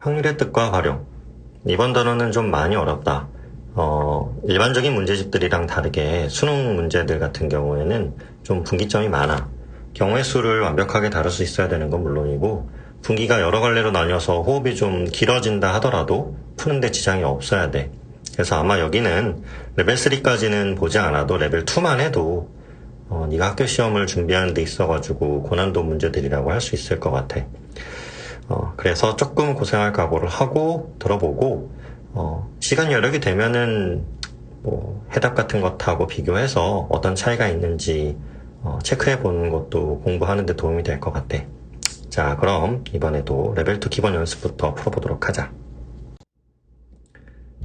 확률의 뜻과 활용. 이번 단어는 좀 많이 어렵다. 일반적인 문제집들이랑 다르게 수능 문제들 같은 경우에는 좀 분기점이 많아. 경우의 수를 완벽하게 다룰 수 있어야 되는 건 물론이고, 분기가 여러 갈래로 나뉘어서 호흡이 좀 길어진다 하더라도 푸는데 지장이 없어야 돼. 그래서 아마 여기는 레벨 3까지는 보지 않아도 레벨 2만 해도 네가 학교 시험을 준비하는 데 있어가지고 고난도 문제들이라고 할 수 있을 것 같아. 그래서 조금 고생할 각오를 하고 들어보고, 시간 여력이 되면은 해답 같은 것하고 비교해서 어떤 차이가 있는지 체크해 보는 것도 공부하는 데 도움이 될 것 같아. 자, 그럼 이번에도 레벨 2 기본 연습부터 풀어보도록 하자.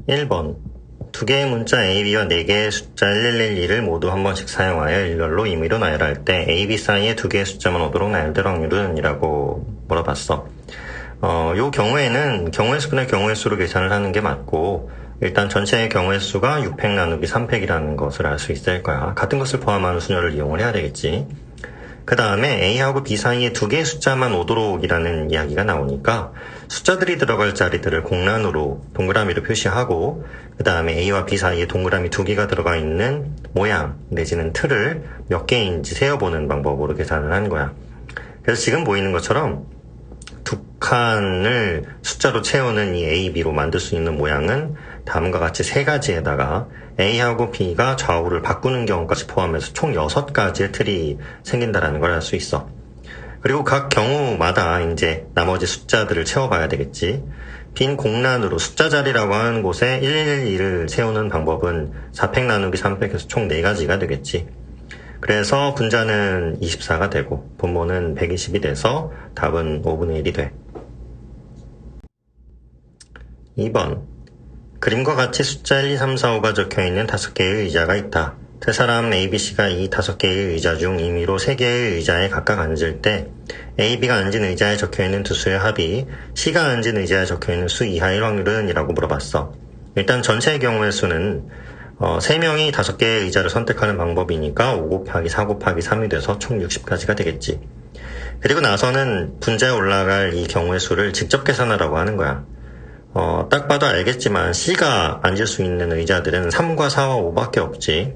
1번. 두 개의 문자 AB와 4개의 숫자 1112를 모두 한 번씩 사용하여 일렬로 임의로 나열할 때 AB 사이에 두 개의 숫자만 오도록 나열될 확률은? 이라고 물어봤어. 요 경우에는 경우의 수분의 경우의 수로 계산을 하는 게 맞고, 일단 전체의 경우의 수가 6팩 나누기 3팩이라는 것을 알 수 있을 거야. 같은 것을 포함하는 수녀를 이용을 해야 되겠지. 그 다음에 A하고 B 사이에 두 개의 숫자만 오도록 이라는 이야기가 나오니까 숫자들이 들어갈 자리들을 공란으로 동그라미로 표시하고, 그 다음에 A와 B 사이에 동그라미 두 개가 들어가 있는 모양 내지는 틀을 몇 개인지 세어보는 방법으로 계산을 한 거야. 그래서 지금 보이는 것처럼 두 칸을 숫자로 채우는 이 A, B로 만들 수 있는 모양은 다음과 같이 세 가지에다가 A하고 B가 좌우를 바꾸는 경우까지 포함해서 총 6가지의 틀이 생긴다라는 걸 알 수 있어. 그리고 각 경우마다 이제 나머지 숫자들을 채워봐야 되겠지. 빈 공란으로 숫자 자리라고 하는 곳에 112를 세우는 방법은 4팩 나누기 3팩에서 총 4가지가 되겠지. 그래서 분자는 24가 되고 분모는 120이 돼서 답은 5분의 1이 돼. 2번. 그림과 같이 숫자 1, 2, 3, 4, 5가 적혀있는 5개의 의자가 있다. 세 사람 ABC가 이 5개의 의자 중 임의로 3개의 의자에 각각 앉을 때 AB가 앉은 의자에 적혀있는 두 수의 합이 C가 앉은 의자에 적혀있는 수 이하일 확률은? 이라고 물어봤어. 일단 전체의 경우의 수는 3명이 5개의 의자를 선택하는 방법이니까 5 곱하기 4 곱하기 3이 돼서 총 60까지가 되겠지. 그리고 나서는 분자에 올라갈 이 경우의 수를 직접 계산하라고 하는 거야. 딱 봐도 알겠지만 C가 앉을 수 있는 의자들은 3과 4와 5밖에 없지.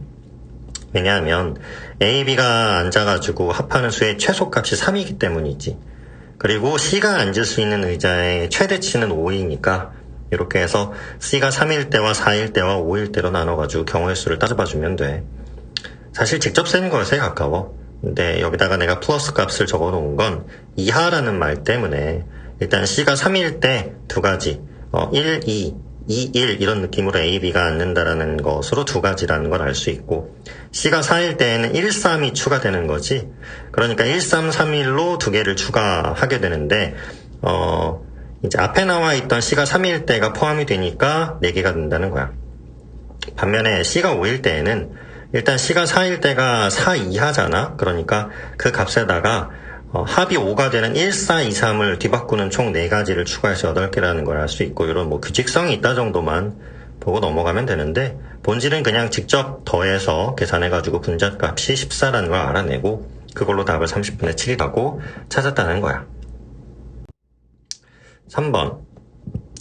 왜냐하면 A, B가 앉아가지고 합하는 수의 최소값이 3이기 때문이지. 그리고 C가 앉을 수 있는 의자의 최대치는 5이니까 이렇게 해서 C가 3일 때와 4일 때와 5일 때로 나눠가지고 경우의 수를 따져봐주면 돼. 사실 직접 세는 것에 가까워. 근데 여기다가 내가 플러스 값을 적어놓은 건 이하라는 말 때문에 일단 C가 3일 때 두 가지 1, 2, 2, 1 이런 느낌으로 A, B가 앉는다라는 것으로 두 가지라는 걸 알 수 있고, C가 4일 때에는 1, 3이 추가되는 거지. 그러니까 1, 3, 3일로 두 개를 추가하게 되는데 이제 앞에 나와 있던 C가 3일 때가 포함이 되니까 4개가 된다는 거야. 반면에 C가 5일 때에는 일단 C가 4일 때가 4 이하잖아. 그러니까 그 값에다가 합이 5가 되는 1, 4, 2, 3을 뒤바꾸는 총 4가지를 추가해서 8개라는 걸 알 수 있고, 이런 규칙성이 있다 정도만 보고 넘어가면 되는데, 본질은 그냥 직접 더해서 계산해가지고 분자값이 14라는 걸 알아내고 그걸로 답을 30분의 7이라고 찾았다는 거야. 3번.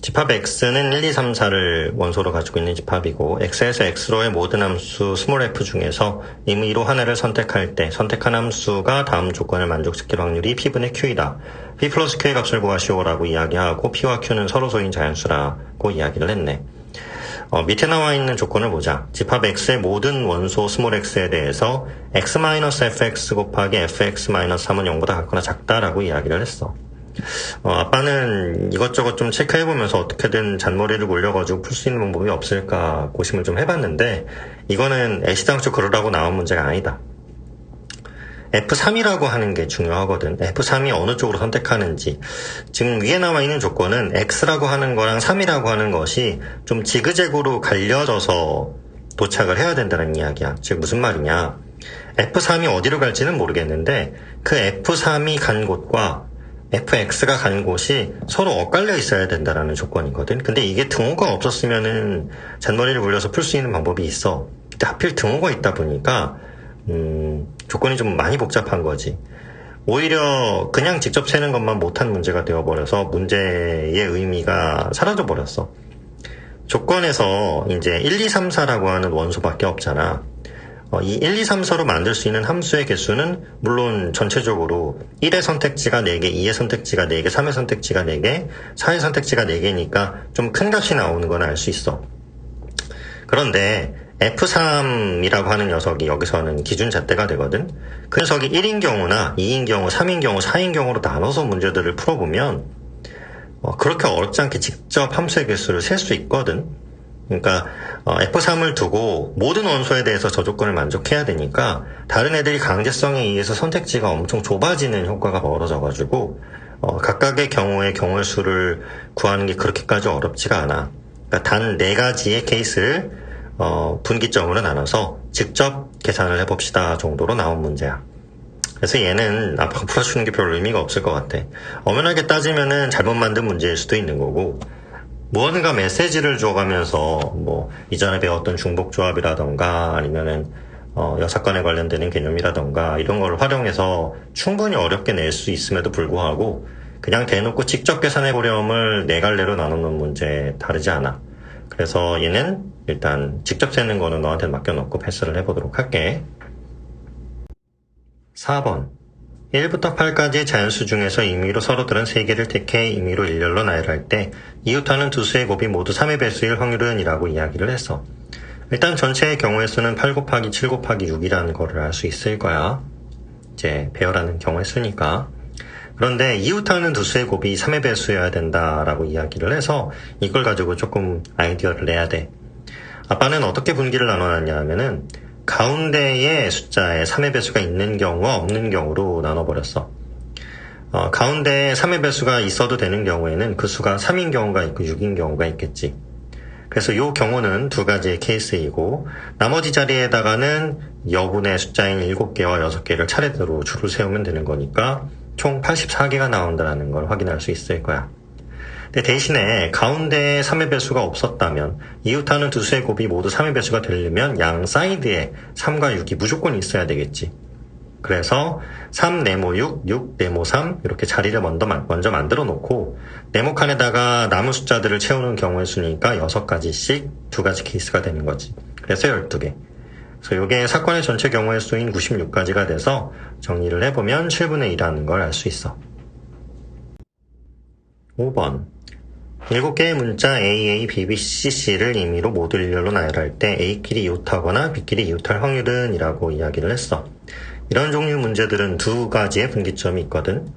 집합 X는 1, 2, 3, 4를 원소로 가지고 있는 집합이고, X에서 X로의 모든 함수 f 중에서 임의로 하나를 선택할 때 선택한 함수가 다음 조건을 만족시킬 확률이 P분의 Q이다. P 플러스 Q의 값을 구하시오라고 이야기하고, P와 Q는 서로 소인 자연수라고 이야기를 했네. 밑에 나와 있는 조건을 보자. 집합 X의 모든 원소 x에 대해서 x-fx 곱하기 fx-3은 0보다 같거나 작다라고 이야기를 했어. 아빠는 이것저것 좀 체크해보면서 어떻게든 잔머리를 굴려가지고 풀 수 있는 방법이 없을까 고심을 좀 해봤는데, 이거는 애시당초 그러라고 나온 문제가 아니다. F3이라고 하는 게 중요하거든. F3이 어느 쪽으로 선택하는지. 지금 위에 나와 있는 조건은 X라고 하는 거랑 3이라고 하는 것이 좀 지그재그로 갈려져서 도착을 해야 된다는 이야기야. 즉 무슨 말이냐. F3이 어디로 갈지는 모르겠는데 그 F3이 간 곳과 fx가 간 곳이 서로 엇갈려 있어야 된다라는 조건이거든. 근데 이게 등호가 없었으면은 잔머리를 굴려서 풀 수 있는 방법이 있어. 근데 하필 등호가 있다 보니까 조건이 좀 많이 복잡한 거지. 오히려 그냥 직접 세는 것만 못한 문제가 되어버려서 문제의 의미가 사라져버렸어. 조건에서 이제 1, 2, 3, 4라고 하는 원소밖에 없잖아. 이 1, 2, 3, 4로 만들 수 있는 함수의 개수는 물론 전체적으로 1의 선택지가 4개, 2의 선택지가 4개, 3의 선택지가 4개, 4의 선택지가 4개니까 좀 큰 값이 나오는 건 알 수 있어. 그런데 F3이라고 하는 녀석이 여기서는 기준 잣대가 되거든. 그 녀석이 1인 경우나 2인 경우, 3인 경우, 4인 경우로 나눠서 문제들을 풀어보면 그렇게 어렵지 않게 직접 함수의 개수를 셀 수 있거든. 그러니까 F3을 두고 모든 원소에 대해서 저 조건을 만족해야 되니까 다른 애들이 강제성에 의해서 선택지가 엄청 좁아지는 효과가 벌어져가지고 각각의 경우의 경우의 수를 구하는 게 그렇게까지 어렵지가 않아. 그러니까 단 4가지의 케이스를 분기점으로 나눠서 직접 계산을 해봅시다 정도로 나온 문제야. 그래서 얘는 앞으로 풀어주는 게 별 의미가 없을 것 같아. 엄연하게 따지면은 잘못 만든 문제일 수도 있는 거고, 무언가 메시지를 줘가면서 이전에 배웠던 중복조합이라던가 아니면은 여사건에 관련되는 개념이라던가 이런 걸 활용해서 충분히 어렵게 낼 수 있음에도 불구하고 그냥 대놓고 직접 계산해보렴을 4갈래로 나누는 문제 다르지 않아. 그래서 얘는 일단 직접 세는 거는 너한테 맡겨놓고 패스를 해보도록 할게. 4번 1부터 8까지의 자연수 중에서 임의로 서로 다른 3개를 택해 임의로 일렬로 나열할 때 이웃하는 두 수의 곱이 모두 3의 배수일 확률은 이라고 이야기를 했어. 일단 전체의 경우의 수는 8 곱하기 7 곱하기 6이라는 거를 알 수 있을 거야. 이제 배열하는 경우의 수니까. 그런데 이웃하는 두 수의 곱이 3의 배수여야 된다라고 이야기를 해서 이걸 가지고 조금 아이디어를 내야 돼. 아빠는 어떻게 분기를 나눠놨냐 하면은 가운데의 숫자에 3의 배수가 있는 경우와 없는 경우로 나눠버렸어. 가운데에 3의 배수가 있어도 되는 경우에는 그 수가 3인 경우가 있고 6인 경우가 있겠지. 그래서 이 경우는 2가지의 케이스이고 나머지 자리에다가는 여분의 숫자인 7개와 6개를 차례대로 줄을 세우면 되는 거니까 총 84개가 나온다는 걸 확인할 수 있을 거야. 근데 대신에 가운데에 3의 배수가 없었다면 이웃하는 두 수의 곱이 모두 3의 배수가 되려면 양 사이드에 3과 6이 무조건 있어야 되겠지. 그래서 3 네모 6, 6 네모 3 이렇게 자리를 먼저 만들어 놓고 네모 칸에다가 남은 숫자들을 채우는 경우의 수니까 6가지씩 2가지 케이스가 되는 거지. 그래서 12개. 그래서 이게 사건의 전체 경우의 수인 96가지가 돼서 정리를 해보면 7분의 1이라는 걸 알 수 있어. 5번 7개의 문자 AA, BB, CC를 임의로 모두 일렬로 나열할 때 A끼리 이웃하거나 B끼리 이웃할 확률은 이라고 이야기를 했어. 이런 종류 문제들은 2가지의 분기점이 있거든.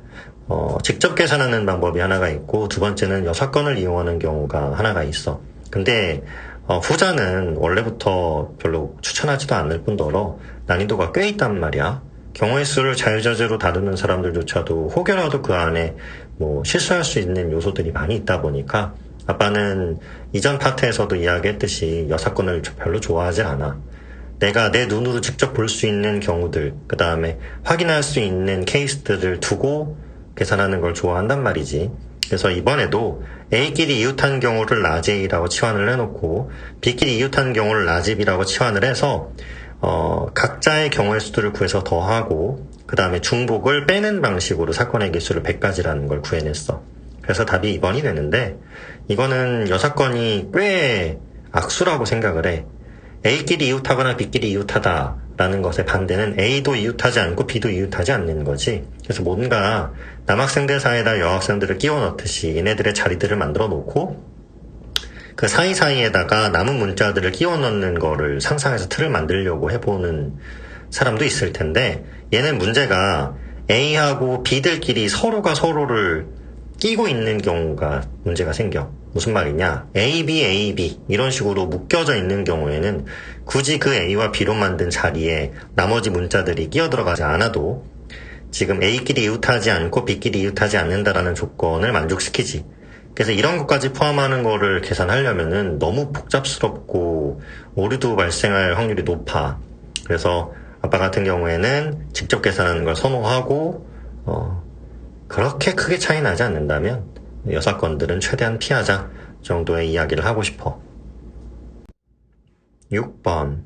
직접 계산하는 방법이 하나가 있고 두 번째는 여사건을 이용하는 경우가 하나가 있어. 근데 후자는 원래부터 별로 추천하지도 않을 뿐더러 난이도가 꽤 있단 말이야. 경우의 수를 자유자재로 다루는 사람들조차도 혹여라도 그 안에 실수할 수 있는 요소들이 많이 있다 보니까 아빠는 이전 파트에서도 이야기했듯이 여사건을 별로 좋아하지 않아. 내가 내 눈으로 직접 볼 수 있는 경우들, 그 다음에 확인할 수 있는 케이스들을 두고 계산하는 걸 좋아한단 말이지. 그래서 이번에도 A끼리 이웃한 경우를 라제이라고 치환을 해놓고 B끼리 이웃한 경우를 라집이라고 치환을 해서 각자의 경우의 수들을 구해서 더하고 그 다음에 중복을 빼는 방식으로 사건의 개수를 100가지라는 걸 구해냈어. 그래서 답이 2번이 되는데 이거는 여사건이 꽤 악수라고 생각을 해. A끼리 이웃하거나 B끼리 이웃하다라는 것의 반대는 A도 이웃하지 않고 B도 이웃하지 않는 거지. 그래서 뭔가 남학생들 사이에다 여학생들을 끼워 넣듯이 얘네들의 자리들을 만들어 놓고 그 사이사이에다가 남은 문자들을 끼워 넣는 거를 상상해서 틀을 만들려고 해보는 사람도 있을 텐데 얘는 문제가 A하고 B들끼리 서로가 서로를 끼고 있는 경우가 문제가 생겨. 무슨 말이냐? A, B, A, B 이런 식으로 묶여져 있는 경우에는 굳이 그 A와 B로 만든 자리에 나머지 문자들이 끼어 들어가지 않아도 지금 A끼리 이웃하지 않고 B끼리 이웃하지 않는다라는 조건을 만족시키지. 그래서 이런 것까지 포함하는 거를 계산하려면은 너무 복잡스럽고 오류도 발생할 확률이 높아. 그래서 아빠 같은 경우에는 직접 계산하는 걸 선호하고 그렇게 크게 차이 나지 않는다면 여사건들은 최대한 피하자 정도의 이야기를 하고 싶어. 6번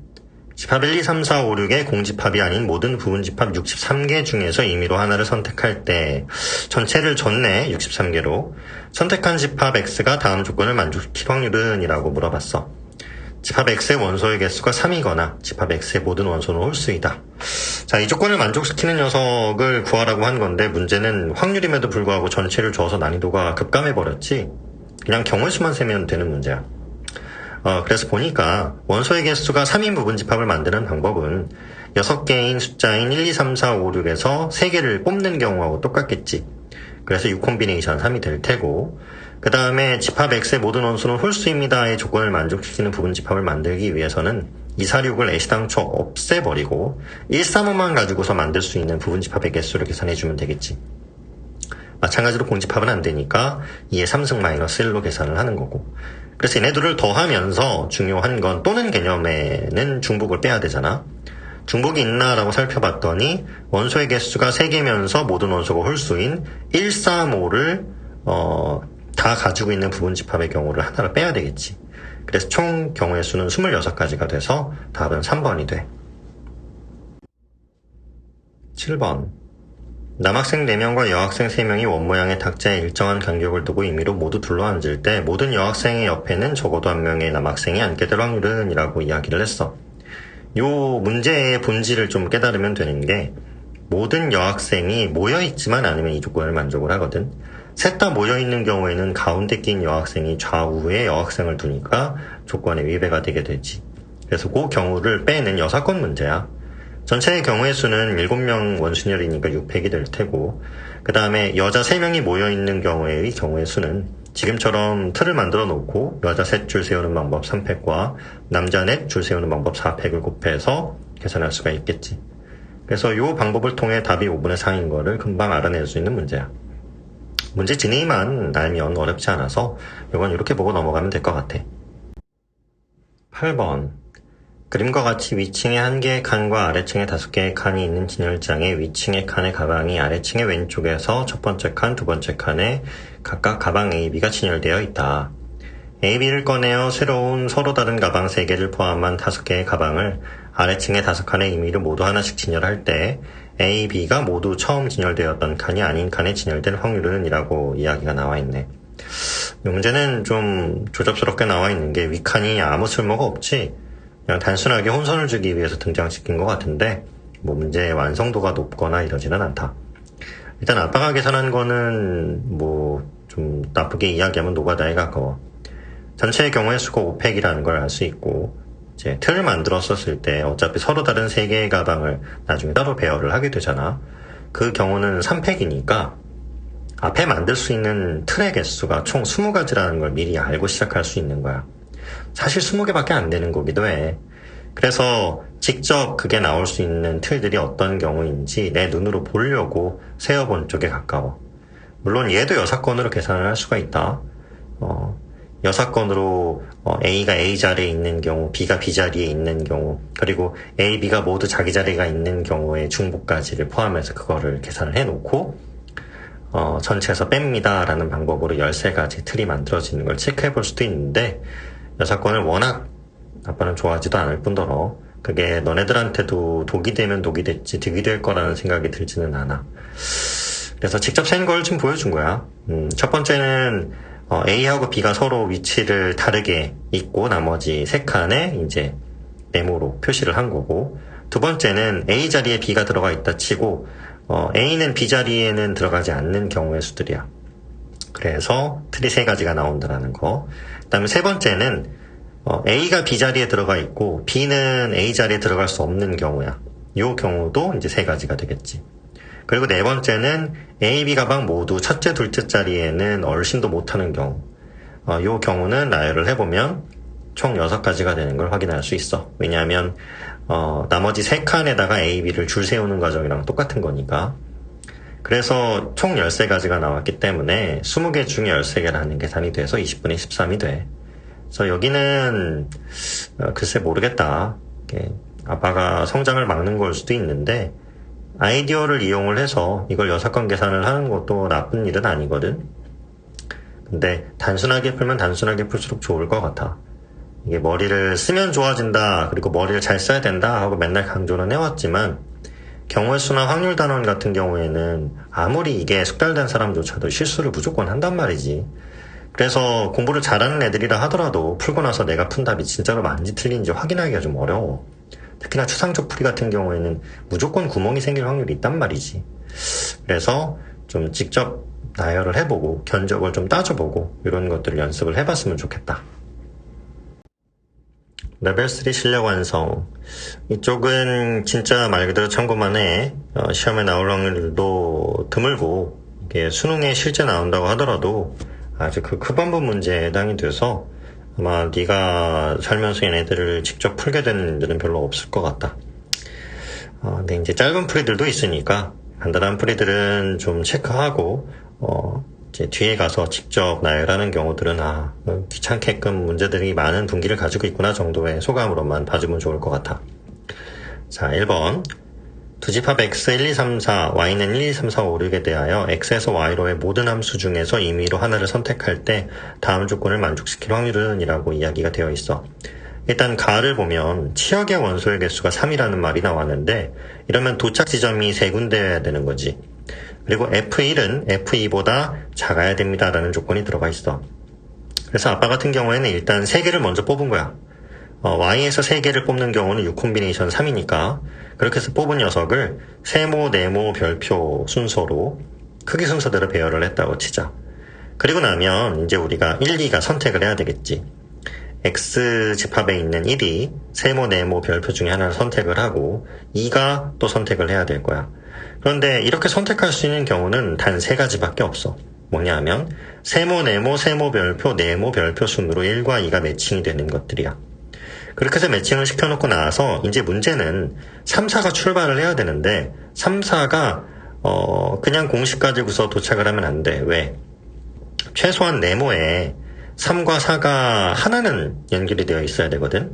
집합 1, 2, 3, 4, 5, 6의 공집합이 아닌 모든 부분집합 63개 중에서 임의로 하나를 선택할 때 전체를 줬네, 63개로. 선택한 집합 X가 다음 조건을 만족시킬 확률은? 이라고 물어봤어. 집합 X의 원소의 개수가 3이거나 집합 X의 모든 원소는 홀수이다. 자, 이 조건을 만족시키는 녀석을 구하라고 한 건데 문제는 확률임에도 불구하고 전체를 줘서 난이도가 급감해버렸지. 그냥 경우의 수만 세면 되는 문제야. 그래서 보니까 원소의 개수가 3인 부분집합을 만드는 방법은 6개인 숫자인 1, 2, 3, 4, 5, 6에서 3개를 뽑는 경우하고 똑같겠지. 그래서 6 콤비네이션 3이 될 테고, 그 다음에 집합 X의 모든 원소는 홀수입니다의 조건을 만족시키는 부분집합을 만들기 위해서는 2, 4, 6을 애시당초 없애버리고 1, 3, 5만 가지고서 만들 수 있는 부분집합의 개수를 계산해주면 되겠지. 마찬가지로 공집합은 안 되니까 2의 3승 마이너스 1로 계산을 하는 거고. 그래서 얘네들을 더하면서 중요한 건 또는 개념에는 중복을 빼야 되잖아. 중복이 있나라고 살펴봤더니 원소의 개수가 3개면서 모든 원소가 홀수인 1, 3, 5를 다 가지고 있는 부분집합의 경우를 하나를 빼야 되겠지. 그래서 총 경우의 수는 26가지가 돼서 답은 3번이 돼. 7번. 남학생 4명과 여학생 3명이 원모양의 탁자에 일정한 간격을 두고 임의로 모두 둘러앉을 때 모든 여학생의 옆에는 적어도 한 명의 남학생이 앉게 될 확률은? 이라고 이야기를 했어. 요 문제의 본질을 좀 깨달으면 되는 게 모든 여학생이 모여있지만 않으면 이 조건을 만족을 하거든. 셋 다 모여있는 경우에는 가운데 낀 여학생이 좌우에 여학생을 두니까 조건에 위배가 되게 되지. 그래서 그 경우를 빼는 여사건 문제야. 전체의 경우의 수는 7명 원순열이니까 600이 될 테고, 그 다음에 여자 3명이 모여있는 경우의 수는 지금처럼 틀을 만들어 놓고 여자 셋 줄 세우는 방법 300과 남자 넷 줄 세우는 방법 400을 곱해서 계산할 수가 있겠지. 그래서 이 방법을 통해 답이 5분의 4인 거를 금방 알아낼 수 있는 문제야. 문제 진의만 알면 어렵지 않아서 이건 이렇게 보고 넘어가면 될 것 같아. 8번. 그림과 같이 위층에 1개의 칸과 아래층에 5개의 칸이 있는 진열장에 위층의 칸의 가방이 아래층의 왼쪽에서 첫 번째 칸, 두 번째 칸에 각각 가방 A, B가 진열되어 있다. A, B를 꺼내어 새로운 서로 다른 가방 3개를 포함한 5개의 가방을 아래층의 5칸의 임의로 모두 하나씩 진열할 때 A, B가 모두 처음 진열되었던 칸이 아닌 칸에 진열될 확률은? 이라고 이야기가 나와 있네. 이 문제는 좀 조잡스럽게 나와 있는 게 윗칸이 아무 쓸모가 없지. 그냥 단순하게 혼선을 주기 위해서 등장시킨 것 같은데 뭐 문제의 완성도가 높거나 이러지는 않다. 일단 아빠가 계산한 거는 뭐 좀 나쁘게 이야기하면 노가다에 가까워. 전체의 경우의 수가 5팩이라는 걸 알 수 있고, 이제 틀을 만들었었을 때 어차피 서로 다른 3개의 가방을 나중에 따로 배열을 하게 되잖아. 그 경우는 3팩이니까 앞에 만들 수 있는 틀의 개수가 총 20가지라는 걸 미리 알고 시작할 수 있는 거야. 사실 20개밖에 안 되는 거기도 해. 그래서 직접 그게 나올 수 있는 틀들이 어떤 경우인지 내 눈으로 보려고 세어본 쪽에 가까워. 물론 얘도 여사건으로 계산을 할 수가 있다. 여사건으로 A가 A 자리에 있는 경우, B가 B 자리에 있는 경우, 그리고 A, B가 모두 자기 자리가 있는 경우의 중복까지를 포함해서 그거를 계산을 해놓고 전체에서 뺍니다 라는 방법으로 13가지 틀이 만들어지는 걸 체크해 볼 수도 있는데, 여사건을 워낙 아빠는 좋아하지도 않을 뿐더러 그게 너네들한테도 독이 되면 독이 됐지 득이 될 거라는 생각이 들지는 않아. 그래서 직접 센 걸 좀 보여준 거야. 첫 번째는 A하고 B가 서로 위치를 다르게 있고 나머지 3칸에 이제 네모로 표시를 한 거고, 두 번째는 A 자리에 B가 들어가 있다 치고 A는 B 자리에는 들어가지 않는 경우의 수들이야. 그래서 틀이 3가지가 나온다는 거. 그 다음에 세 번째는 A가 B 자리에 들어가 있고 B는 A 자리에 들어갈 수 없는 경우야. 이 경우도 이제 3가지가 되겠지. 그리고 네 번째는 A, B 가방 모두 첫째, 둘째 자리에는 얼씬도 못하는 경우. 이 경우는 나열을 해보면 총 6가지가 되는 걸 확인할 수 있어. 왜냐하면 나머지 3칸에다가 A, B를 줄 세우는 과정이랑 똑같은 거니까. 그래서 총 13가지가 나왔기 때문에 20개 중에 13개라는 계산이 돼서 20분의 13이 돼. 그래서 여기는 글쎄 모르겠다. 아빠가 성장을 막는 걸 수도 있는데 아이디어를 이용을 해서 이걸 여사건 계산을 하는 것도 나쁜 일은 아니거든. 근데 단순하게 풀면 단순하게 풀수록 좋을 것 같아. 이게 머리를 쓰면 좋아진다, 그리고 머리를 잘 써야 된다 하고 맨날 강조는 해왔지만 경우의 수나 확률 단원 같은 경우에는 아무리 이게 숙달된 사람조차도 실수를 무조건 한단 말이지. 그래서 공부를 잘하는 애들이라 하더라도 풀고 나서 내가 푼 답이 진짜로 맞는지 틀린지 확인하기가 좀 어려워. 특히나 추상적 풀이 같은 경우에는 무조건 구멍이 생길 확률이 있단 말이지. 그래서 좀 직접 나열을 해보고 견적을 좀 따져보고 이런 것들을 연습을 해봤으면 좋겠다. 레벨 3 실력 완성. 이쪽은 진짜 말 그대로 참고만 해. 시험에 나올 확률도 드물고 이게 수능에 실제 나온다고 하더라도 아주 그 크반부 문제에 해당이 돼서 아마 네가 살면서 얘네들을 직접 풀게 되는 일은 별로 없을 것 같다. 근데 이제 짧은 풀이들도 있으니까 간단한 풀이들은 좀 체크하고 이제 뒤에 가서 직접 나열하는 경우들은 귀찮게끔 문제들이 많은 분기를 가지고 있구나 정도의 소감으로만 봐주면 좋을 것 같아. 자, 1번. 두 집합 x 1, 2, 3, 4, y는 1, 2, 3, 4, 5, 6에 대하여 x에서 y로의 모든 함수 중에서 임의로 하나를 선택할 때 다음 조건을 만족시킬 확률은 이라고 이야기가 되어 있어. 일단 가를 보면 치역의 원소의 개수가 3이라는 말이 나왔는데 이러면 도착 지점이 3군데여야 되는 거지. 그리고 F1은 F2보다 작아야 됩니다라는 조건이 들어가 있어. 그래서 아빠 같은 경우에는 일단 3개를 먼저 뽑은 거야. Y에서 3개를 뽑는 경우는 U 콤비네이션 3이니까 그렇게 해서 뽑은 녀석을 세모, 네모, 별표 순서로 크기 순서대로 배열을 했다고 치자. 그리고 나면 이제 우리가 1, 2가 선택을 해야 되겠지. X 집합에 있는 1이 세모, 네모, 별표 중에 하나를 선택을 하고 2가 또 선택을 해야 될 거야. 그런데 이렇게 선택할 수 있는 경우는 단 3가지밖에 없어. 뭐냐면 세모, 네모, 세모, 별표, 네모, 별표 순으로 1과 2가 매칭이 되는 것들이야. 그렇게 해서 매칭을 시켜놓고 나서 이제 문제는 3, 4가 출발을 해야 되는데 3, 4가 그냥 공식 가지고서 도착을 하면 안 돼. 왜? 최소한 네모에 3과 4가 하나는 연결이 되어 있어야 되거든.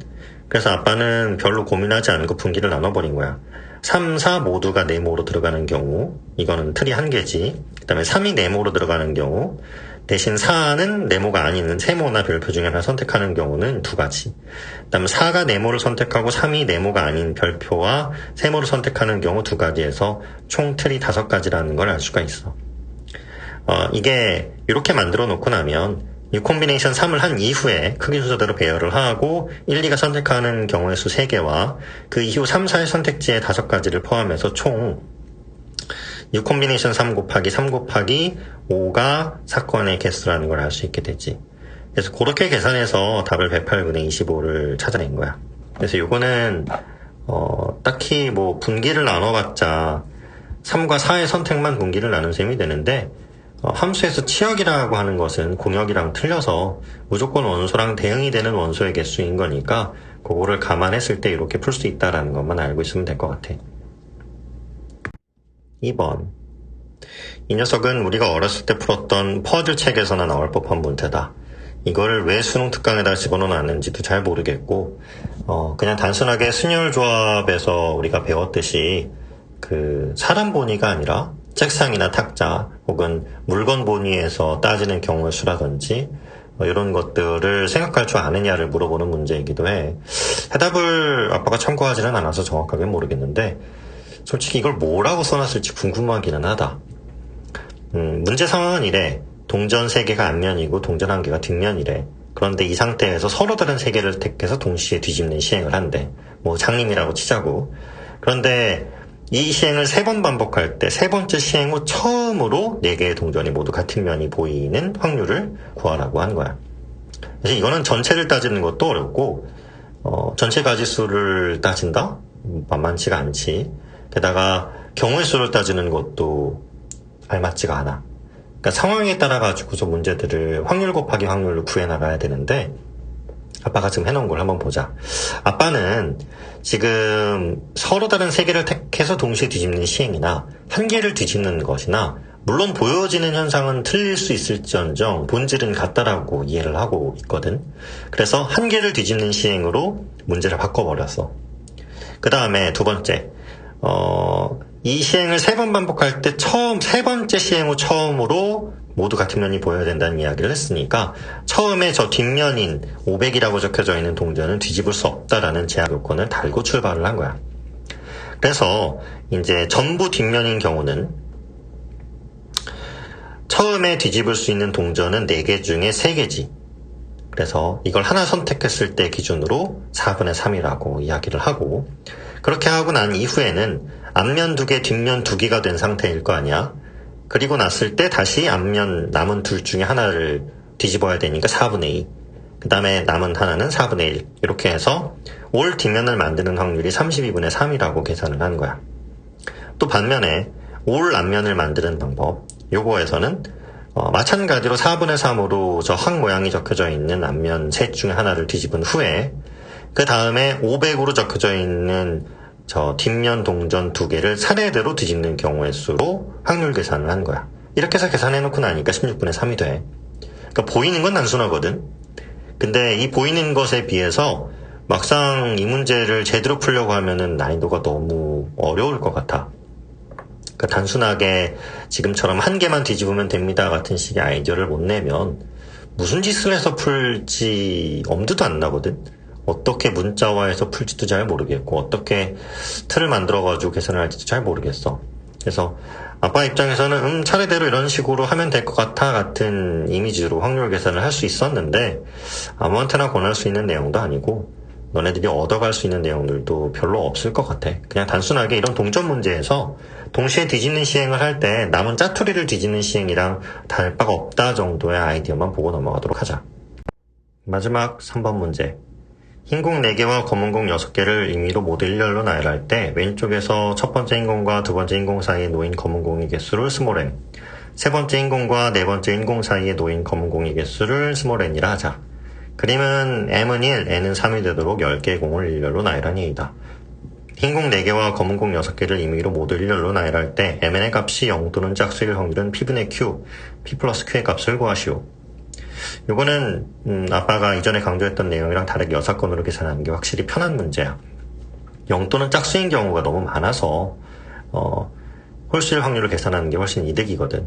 그래서 아빠는 별로 고민하지 않고 분기를 나눠버린 거야. 3, 4 모두가 네모로 들어가는 경우, 이거는 틀이 1개지. 그 다음에 3이 네모로 들어가는 경우, 대신 4는 네모가 아닌 세모나 별표 중에 하나 선택하는 경우는 2가지. 그 다음에 4가 네모를 선택하고 3이 네모가 아닌 별표와 세모를 선택하는 경우 2가지에서 총 틀이 5가지라는 걸 알 수가 있어. 이게 이렇게 만들어 놓고 나면 이 콤비네이션 3을 한 이후에 크기 순서대로 배열을 하고 1, 2가 선택하는 경우의 수 3개와 그 이후 3, 4의 선택지의 5가지를 포함해서 총 6 콤비네이션 3 곱하기 3 곱하기 5가 사건의 개수라는 걸 알 수 있게 되지. 그래서 그렇게 계산해서 답을 108분의 25를 찾아낸 거야. 그래서 요거는 딱히 뭐 분기를 나눠봤자 3과 4의 선택만 분기를 나눈 셈이 되는데 함수에서 치역이라고 하는 것은 공역이랑 틀려서 무조건 원소랑 대응이 되는 원소의 개수인 거니까 그거를 감안했을 때 이렇게 풀 수 있다는 것만 알고 있으면 될 것 같아. 2번. 이 녀석은 우리가 어렸을 때 풀었던 퍼즐 책에서나 나올 법한 문제다. 이거를 왜 수능 특강에다 집어넣어놨는지도 잘 모르겠고 그냥 단순하게 순열 조합에서 우리가 배웠듯이 그 사람 본위가 아니라 책상이나 탁자 혹은 물건 본위에서 따지는 경우의 수라든지 이런 것들을 생각할 줄 아느냐를 물어보는 문제이기도 해. 해답을 아빠가 참고하지는 않아서 정확하게 모르겠는데 솔직히 이걸 뭐라고 써놨을지 궁금하기는 하다. 문제 상황은 이래. 동전 3개가 앞면이고 동전 1개가 뒷면이래. 그런데 이 상태에서 서로 다른 3개를 택해서 동시에 뒤집는 시행을 한대. 뭐 장님이라고 치자고. 그런데 이 시행을 3번 반복할 때 3번째 시행 후 처음으로 4개의 동전이 모두 같은 면이 보이는 확률을 구하라고 한 거야. 그래서 이거는 전체를 따지는 것도 어렵고 전체 가지수를 따진다? 만만치가 않지. 게다가 경우의 수를 따지는 것도 알맞지가 않아. 그러니까 상황에 따라 가지고서 문제들을 확률 곱하기 확률로 구해나가야 되는데 아빠가 지금 해놓은 걸 한번 보자. 아빠는 지금 서로 다른 3개를 택해서 동시에 뒤집는 시행이나 1개를 뒤집는 것이나 물론 보여지는 현상은 틀릴 수 있을지언정 본질은 같다라고 이해를 하고 있거든. 그래서 1개를 뒤집는 시행으로 문제를 바꿔버렸어. 그 다음에 2번째 이 시행을 3번 반복할 때 3번째 시행 후 처음으로 모두 같은 면이 보여야 된다는 이야기를 했으니까 처음에 저 뒷면인 500이라고 적혀져 있는 동전은 뒤집을 수 없다라는 제약 요건을 달고 출발을 한 거야. 그래서 이제 전부 뒷면인 경우는 처음에 뒤집을 수 있는 동전은 4개 중에 3개지. 그래서 이걸 하나 선택했을 때 기준으로 4분의 3이라고 이야기를 하고, 그렇게 하고 난 이후에는 앞면 2개, 뒷면 2개가 된 상태일 거 아니야. 그리고 났을 때 다시 앞면 남은 둘 중에 하나를 뒤집어야 되니까 4분의 2. 그 다음에 남은 하나는 4분의 1. 이렇게 해서 올 뒷면을 만드는 확률이 32분의 3이라고 계산을 한 거야. 또 반면에 올 앞면을 만드는 방법, 요거에서는 마찬가지로 4분의 3으로 저 항 모양이 적혀져 있는 앞면 셋 중에 하나를 뒤집은 후에 그 다음에 500으로 적혀져 있는 저 뒷면 동전 2개를 차례대로 뒤집는 경우의 수로 확률 계산을 한 거야. 이렇게 해서 계산해놓고 나니까 16분의 3이 돼. 그러니까 보이는 건 단순하거든. 근데 이 보이는 것에 비해서 막상 이 문제를 제대로 풀려고 하면은 난이도가 너무 어려울 것 같아. 그러니까 단순하게 지금처럼 한 개만 뒤집으면 됩니다 같은 식의 아이디어를 못 내면 무슨 짓을 해서 풀지 엄두도 안 나거든. 어떻게 문자화해서 풀지도 잘 모르겠고 어떻게 틀을 만들어가지고 계산을 할지도 잘 모르겠어. 그래서 아빠 입장에서는 차례대로 이런 식으로 하면 될 것 같아 같은 이미지로 확률 계산을 할 수 있었는데 아무한테나 권할 수 있는 내용도 아니고 너네들이 얻어갈 수 있는 내용들도 별로 없을 것 같아. 그냥 단순하게 이런 동전 문제에서 동시에 뒤집는 시행을 할 때 남은 짜투리를 뒤집는 시행이랑 다를 바가 없다 정도의 아이디어만 보고 넘어가도록 하자. 마지막 3번 문제. 흰 공 4개와 검은 공 6개를 임의로 모두 일렬로 나열할 때 왼쪽에서 첫 번째 흰 공과 두 번째 흰 공 사이에 놓인 검은 공의 개수를 스몰 m, 세 번째 흰 공과 네 번째 흰 공 사이에 놓인 검은 공의 개수를 스몰 n이라 하자. 그림은 m은 1, n은 3이 되도록 10개의 공을 일렬로 나열한 예이다. 흰 공 4개와 검은 공 6개를 임의로 모두 일렬로 나열할 때 mn의 값이 0 또는 짝수일 확률은 p분의 q, p 플러스 q의 값을 구하시오. 요거는 아빠가 이전에 강조했던 내용이랑 다르게 여사건으로 계산하는 게 확실히 편한 문제야. 0 또는 짝수인 경우가 너무 많아서 홀수일 확률을 계산하는 게 훨씬 이득이거든.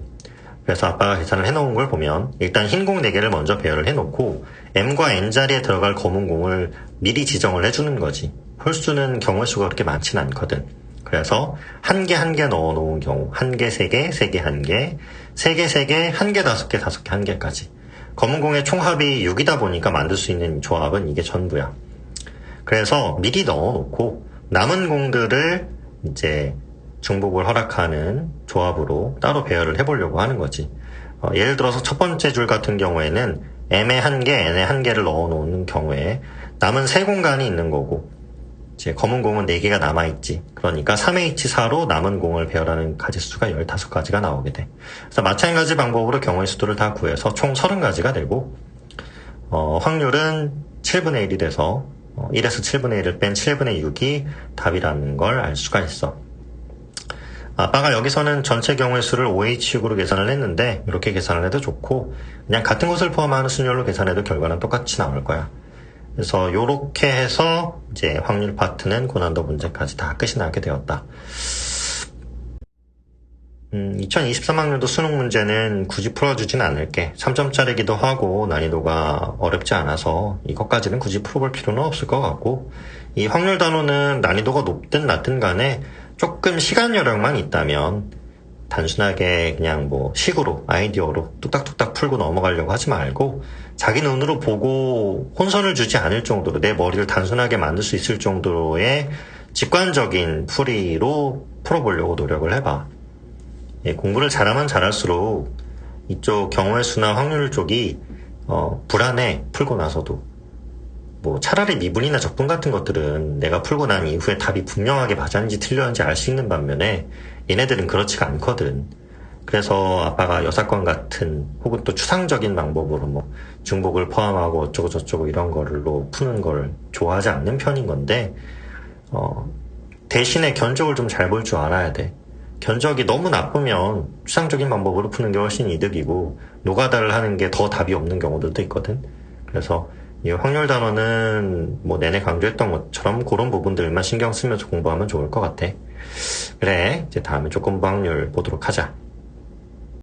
그래서 아빠가 계산을 해놓은 걸 보면 일단 흰 공 4개를 먼저 배열을 해놓고 m과 n 자리에 들어갈 검은 공을 미리 지정을 해주는 거지. 홀수는 경우의 수가 그렇게 많진 않거든. 그래서 한 개 한 개 넣어놓은 경우 1개 3개, 3개 1개, 3개 3개, 1개 5개, 5개 1개까지. 검은 공의 총합이 6이다 보니까 만들 수 있는 조합은 이게 전부야. 그래서 미리 넣어놓고 남은 공들을 이제 중복을 허락하는 조합으로 따로 배열을 해보려고 하는 거지. 예를 들어서 첫 번째 줄 같은 경우에는 m에 1개, n에 1개를 넣어놓는 경우에 남은 3공간이 있는 거고 이제 검은 공은 4개가 남아있지. 그러니까 3H4로 남은 공을 배열하는 가지수가 15가지가 나오게 돼. 그래서 마찬가지 방법으로 경우의 수들을 다 구해서 총 30가지가 되고 확률은 7분의 1이 돼서 1에서 7분의 1을 뺀 7분의 6이 답이라는 걸 알 수가 있어. 아빠가 여기서는 전체 경우의 수를 5H육으로 계산을 했는데 이렇게 계산을 해도 좋고 그냥 같은 것을 포함하는 순열로 계산해도 결과는 똑같이 나올 거야. 그래서 요렇게 해서 이제 확률 파트는 고난도 문제까지 다 끝이 나게 되었다. 2023학년도 수능 문제는 굳이 풀어주진 않을게. 3점짜리기도 하고 난이도가 어렵지 않아서 이것까지는 굳이 풀어볼 필요는 없을 것 같고 이 확률 단원은 난이도가 높든 낮든 간에 조금 시간 여력만 있다면 단순하게 그냥 뭐 식으로 아이디어로 뚝딱뚝딱 풀고 넘어가려고 하지 말고 자기 눈으로 보고 혼선을 주지 않을 정도로 내 머리를 단순하게 만들 수 있을 정도의 직관적인 풀이로 풀어보려고 노력을 해봐. 공부를 잘하면 잘할수록 이쪽 경우의 수나 확률 쪽이 불안해. 풀고 나서도 뭐 차라리 미분이나 적분 같은 것들은 내가 풀고 난 이후에 답이 분명하게 맞았는지 틀렸는지 알 수 있는 반면에 얘네들은 그렇지가 않거든. 그래서 아빠가 여사건 같은 혹은 또 추상적인 방법으로 뭐 중복을 포함하고 어쩌고 저쩌고 이런 걸로 푸는 걸 좋아하지 않는 편인 건데 대신에 견적을 좀 잘 볼 줄 알아야 돼. 견적이 너무 나쁘면 추상적인 방법으로 푸는 게 훨씬 이득이고 노가다를 하는 게 더 답이 없는 경우들도 있거든. 그래서 이 확률 단원은 뭐 내내 강조했던 것처럼 그런 부분들만 신경 쓰면서 공부하면 좋을 것 같아. 그래, 이제 다음에 조건부 확률 보도록 하자.